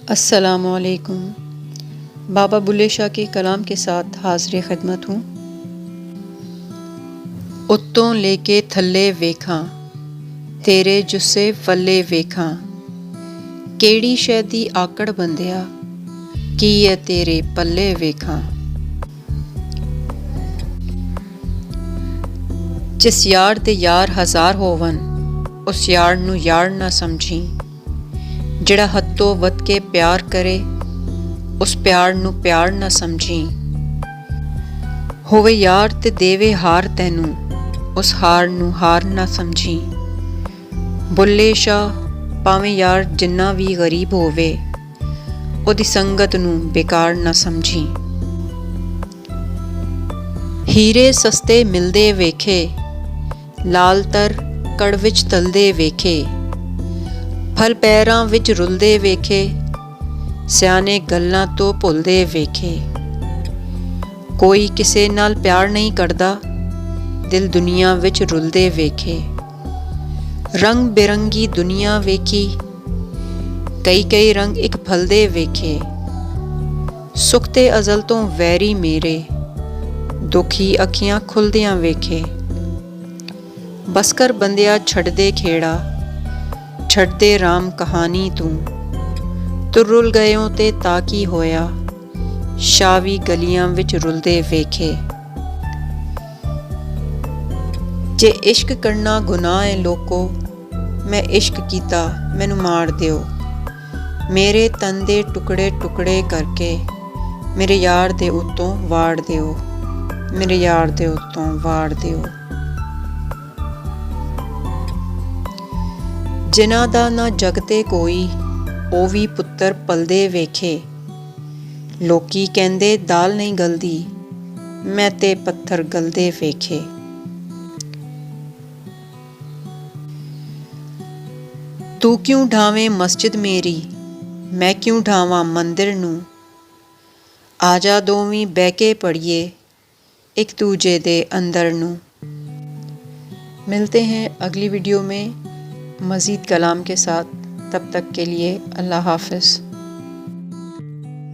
अस्सलामुअलैकुम। बाबा बुल्ले शाह के कलाम के साथ हाज़िर खिदमत हूँ। उत्तों लेके थल्ले वेखां तेरे जुस्से फल्ले वेखां, केड़ी शै दी आकड़ बंदिया की है तेरे पल्ले वेखां। जिस यार दे यार हज़ार होवन उस यार नू यार ना समझी, जिहड़ा हत्थों वध के प्यार करे उस प्यार नू प्यार ना समझी। होवे यार ते देवे हार तैनू उस हार नू हार ना समझी। बुल्ले शाह भावें यार जिन्ना भी गरीब होवे ओदी संगत नू बेकार ना समझी। हीरे सस्ते मिलदे वेखे लाल तर कड़ विच तलदे वेखे, फल पैरां विच रुलदे वेखे सियाने गल्लां तो भुलदे वेखे। कोई किसे नाल प्यार नहीं करदा दिल दुनिया विच रुलदे वेखे। रंग बिरंगी दुनिया वेखी कई कई रंग इक फलदे वेखे। सुख ते अज़ल तो वैरी मेरे दुखी अखियां खुलदियां वेखे। बस कर बंदिया छड़ दे खेड़ा छड़ दे राम कहानी तू रुल गयों ते ताकी होया शावी गलियां विच रुलदे वेखे। जे इश्क करना गुनाह है लोको मैं इश्क कीता मैनू मार दियो। मेरे तन दे टुकड़े टुकड़े करके मेरे यार दे उत्तों वाड़ दियो, मेरे यार दे उत्तों वाड़ दियो। जिन्हां दा ना जगते कोई ओ भी पुत्तर पलदे वेखे। लोकी कहंदे दाल नहीं गलदी मैं ते पत्थर गलदे वेखे। तू क्यों ढावें मस्जिद मेरी मैं क्यों ढावां मंदिर नू। आजा दोवीं बह के पढ़िए एक दूजे दे अंदर नू। मिलते हैं अगली वीडियो में मज़ीद कलाम के साथ। तब तक के लिए अल्लाह हाफ़िज़।